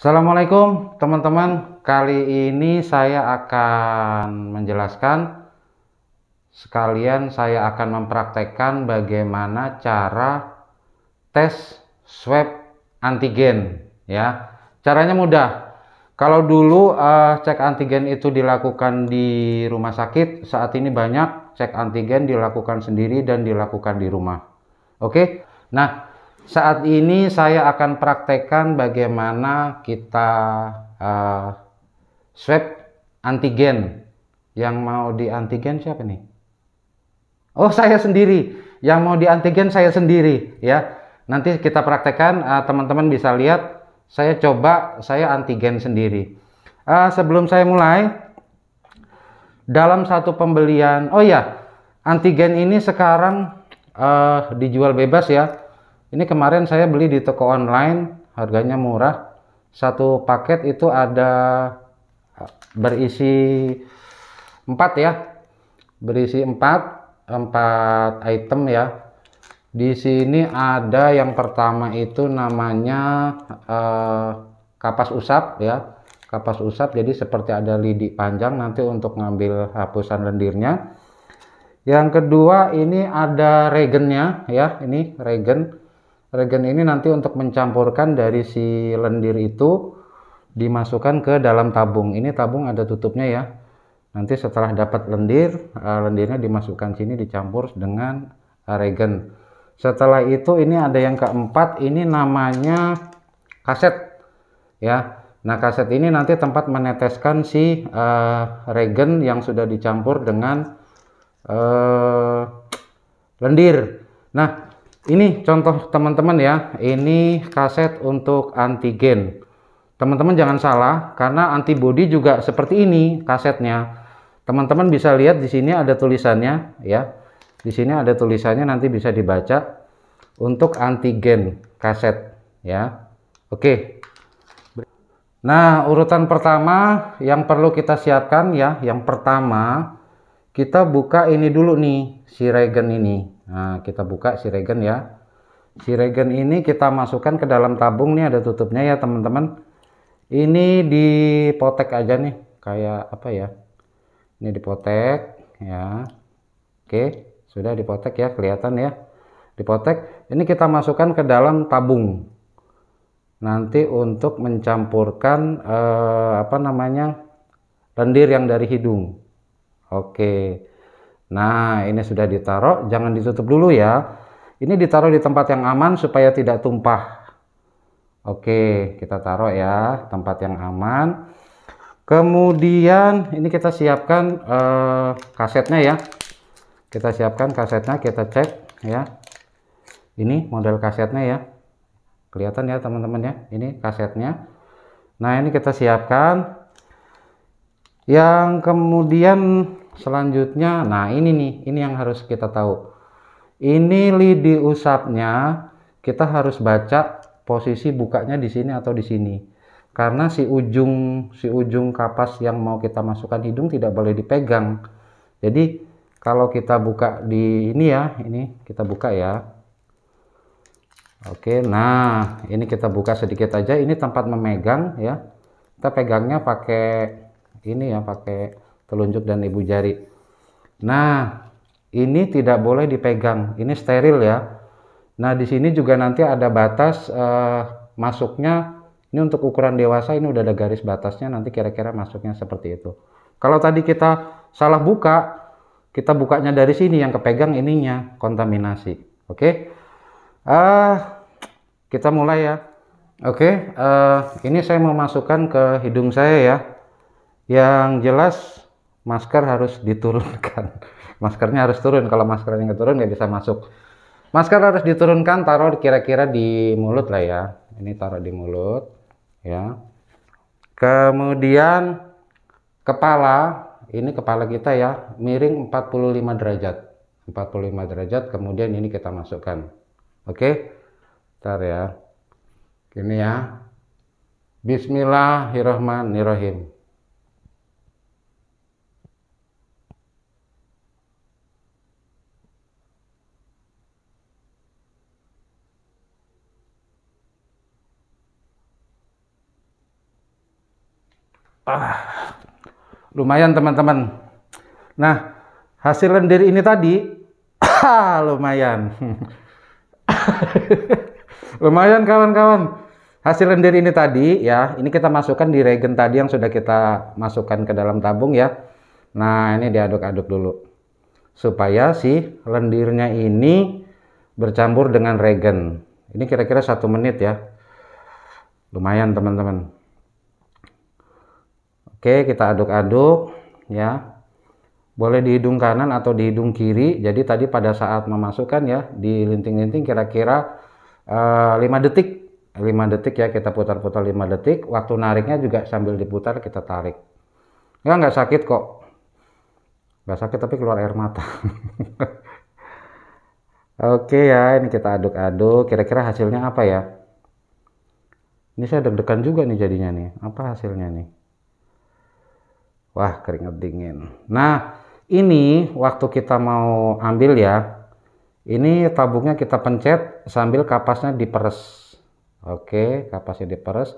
Assalamualaikum teman-teman. Kali ini saya akan menjelaskan, sekalian saya akan mempraktekkan bagaimana cara tes swab antigen ya. Caranya mudah. Kalau dulu cek antigen itu dilakukan di rumah sakit, saat ini banyak cek antigen dilakukan sendiri dan dilakukan di rumah. Oke. Nah, saat ini saya akan praktekkan bagaimana kita swab antigen. Yang mau di antigen siapa nih? Oh, saya sendiri. Yang mau di antigen saya sendiri ya. Nanti kita praktekkan, teman-teman bisa lihat. Saya coba saya antigen sendiri. Sebelum saya mulai, dalam satu pembelian, oh ya, antigen ini sekarang dijual bebas ya. Ini kemarin saya beli di toko online, harganya murah. Satu paket itu ada berisi 4 ya. Berisi 4 item ya. Di sini ada yang pertama itu namanya kapas usap ya. Kapas usap, jadi seperti ada lidi panjang nanti untuk ngambil hapusan lendirnya. Yang kedua ini ada regennya ya. Ini regen. Regen ini nanti untuk mencampurkan dari si lendir itu dimasukkan ke dalam tabung. Ini tabung ada tutupnya ya. Nanti setelah dapat lendirnya dimasukkan sini dicampur dengan regen. Setelah itu ini ada yang keempat, ini namanya kaset ya. Nah, kaset ini nanti tempat meneteskan si regen yang sudah dicampur dengan lendir. Nah, ini contoh teman-teman ya, ini kaset untuk antigen. Teman-teman jangan salah, karena antibody juga seperti ini kasetnya. Teman-teman bisa lihat di sini ada tulisannya ya. Di sini ada tulisannya, nanti bisa dibaca untuk antigen kaset ya. Oke. Nah, urutan pertama yang perlu kita siapkan ya, yang pertama kita buka ini dulu nih, si regen ini. Nah, kita buka si regen ya. Si regen ini kita masukkan ke dalam tabung, nih ada tutupnya ya teman-teman. Ini dipotek aja nih, kayak apa ya? Ini dipotek ya. Oke, sudah dipotek ya, kelihatan ya. Dipotek. Ini kita masukkan ke dalam tabung. Nanti untuk mencampurkan lendir yang dari hidung. Oke. Nah, ini sudah ditaruh, jangan ditutup dulu ya. Ini ditaruh di tempat yang aman supaya tidak tumpah. Oke, kita taruh ya, tempat yang aman. Kemudian ini kita siapkan kasetnya ya. Kita siapkan kasetnya, kita cek ya. Ini model kasetnya ya. Kelihatan ya teman-teman ya, ini kasetnya. Nah, ini kita siapkan. Yang kemudian selanjutnya, nah ini nih, ini yang harus kita tahu. Ini lidi usapnya, kita harus baca posisi bukanya di sini atau di sini. Karena si ujung kapas yang mau kita masukkan hidung tidak boleh dipegang. Jadi kalau kita buka di ini ya, ini kita buka ya. Oke, nah ini kita buka sedikit aja. Ini tempat memegang ya. Kita pegangnya pakai ini ya, pakai telunjuk dan ibu jari. Nah, ini tidak boleh dipegang. Ini steril ya. Nah, di sini juga nanti ada batas masuknya. Ini untuk ukuran dewasa, ini udah ada garis batasnya. Nanti kira-kira masuknya seperti itu. Kalau tadi kita salah buka, kita bukanya dari sini, yang kepegang ininya kontaminasi. Oke. Kita mulai ya. Oke, ini saya mau masukkan ke hidung saya ya. Yang jelas masker harus diturunkan. Maskernya harus turun. Kalau maskernya nggak turun nggak bisa masuk. Masker harus diturunkan, taruh kira-kira di mulut lah ya. Ini taruh di mulut ya. Kemudian kepala, ini kepala kita ya, miring 45 derajat. 45 derajat, kemudian ini kita masukkan. Oke. Bentar ya. Ini ya. Bismillahirrahmanirrahim. Lumayan teman-teman. Nah, hasil lendir ini tadi lumayan. Lumayan kawan-kawan. Hasil lendir ini tadi ya, ini kita masukkan di regen tadi yang sudah kita masukkan ke dalam tabung ya. Nah, ini diaduk-aduk dulu supaya si lendirnya ini bercampur dengan regen. Ini kira-kira 1 menit ya. Lumayan teman-teman. Oke, kita aduk-aduk ya. Boleh di hidung kanan atau di hidung kiri. Jadi tadi pada saat memasukkan ya, di linting-linting kira-kira 5 detik. 5 detik ya, kita putar-putar 5 detik. Waktu nariknya juga sambil diputar kita tarik. Nggak sakit kok. Nggak sakit tapi keluar air mata. Oke ya, ini kita aduk-aduk. Kira-kira hasilnya apa ya? Ini saya deg-degan juga nih jadinya nih. Apa hasilnya nih? Wah, keringat dingin. Nah, ini waktu kita mau ambil ya, ini tabungnya kita pencet sambil kapasnya diperes. Oke, kapasnya diperes.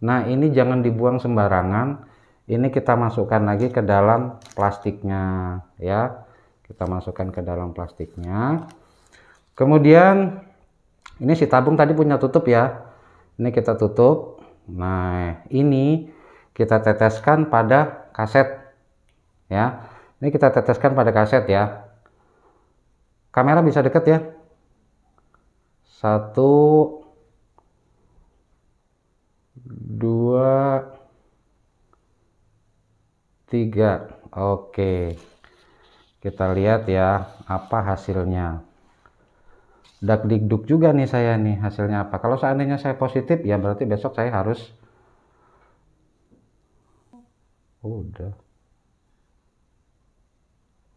Nah, ini jangan dibuang sembarangan. Ini kita masukkan lagi ke dalam plastiknya ya. Kita masukkan ke dalam plastiknya. Kemudian ini si tabung tadi punya tutup ya. Ini kita tutup. Nah, ini kita teteskan pada kaset ya. Ini kita teteskan pada kaset ya. Kamera bisa deket ya. 1 2 3. Oke. Kita lihat ya apa hasilnya. Dak-dikduk juga nih saya nih hasilnya apa. Kalau seandainya saya positif ya berarti besok saya harus udah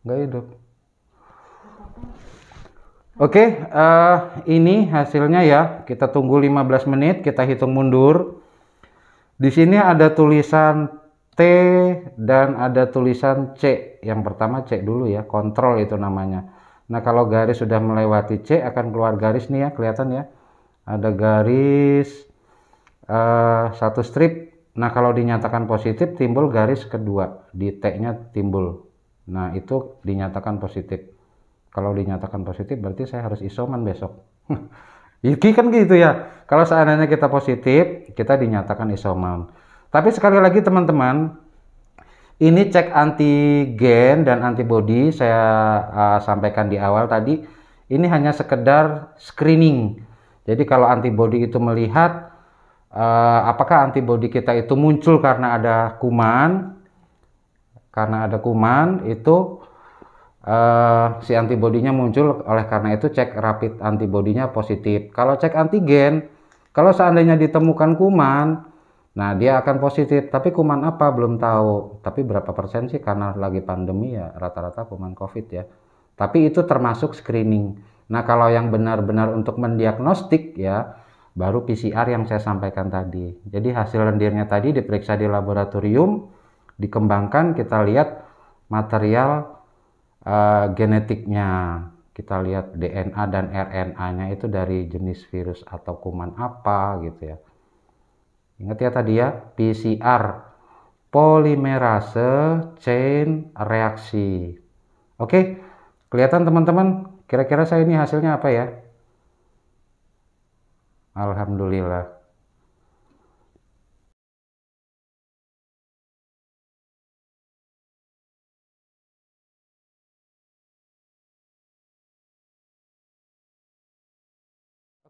nggak hidup. Oke, ini hasilnya ya. Kita tunggu 15 menit, kita hitung mundur. Di sini ada tulisan T dan ada tulisan C. Yang pertama C dulu ya, kontrol itu namanya. Nah, kalau garis sudah melewati C akan keluar garis nih ya, kelihatan ya. Ada garis 1 strip. Nah, kalau dinyatakan positif timbul garis kedua, di T-nya timbul. Nah, itu dinyatakan positif. Kalau dinyatakan positif berarti saya harus isoman besok. Iki kan gitu ya. Kalau seandainya kita positif, kita dinyatakan isoman. Tapi sekali lagi teman-teman, ini cek antigen dan antibody saya sampaikan di awal tadi. Ini hanya sekedar screening. Jadi kalau antibody itu melihat apakah antibodi kita itu muncul karena ada kuman, itu si antibodinya muncul, oleh karena itu cek rapid antibodinya positif. Kalau cek antigen, kalau seandainya ditemukan kuman, nah dia akan positif. Tapi kuman apa belum tahu. Tapi berapa persen sih, karena lagi pandemi ya rata-rata kuman COVID ya. Tapi itu termasuk screening. Nah kalau yang benar-benar untuk mendiagnostik ya, baru PCR yang saya sampaikan tadi. Jadi hasil lendirnya tadi diperiksa di laboratorium, dikembangkan, kita lihat material genetiknya, kita lihat DNA dan RNA-nya itu dari jenis virus atau kuman apa gitu ya. Ingat ya tadi ya, PCR, polimerase chain reaksi. Oke, kelihatan teman-teman, kira-kira saya ini hasilnya apa ya? Alhamdulillah.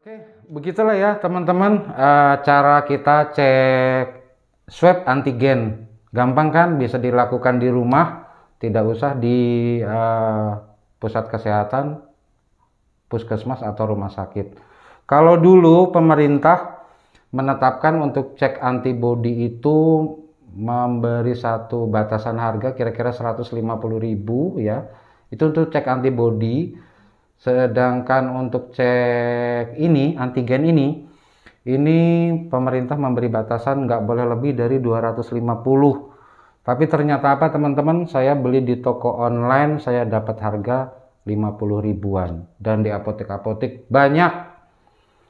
Oke, begitulah ya teman-teman cara kita cek swab antigen. Gampang kan, bisa dilakukan di rumah, tidak usah di pusat kesehatan, puskesmas atau rumah sakit. Kalau dulu pemerintah menetapkan untuk cek antibody itu memberi satu batasan harga kira-kira 150.000 ya. Itu untuk cek antibody. Sedangkan untuk cek ini, antigen ini pemerintah memberi batasan nggak boleh lebih dari 250. Tapi ternyata apa teman-teman, saya beli di toko online, saya dapat harga 50 ribuan. Dan di apotek-apotek banyak.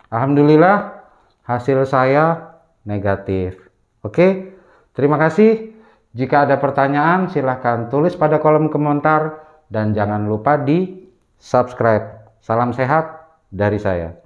Alhamdulillah hasil saya negatif. Oke, terima kasih. Jika ada pertanyaan, silahkan tulis pada kolom komentar dan jangan lupa di subscribe. Salam sehat dari saya.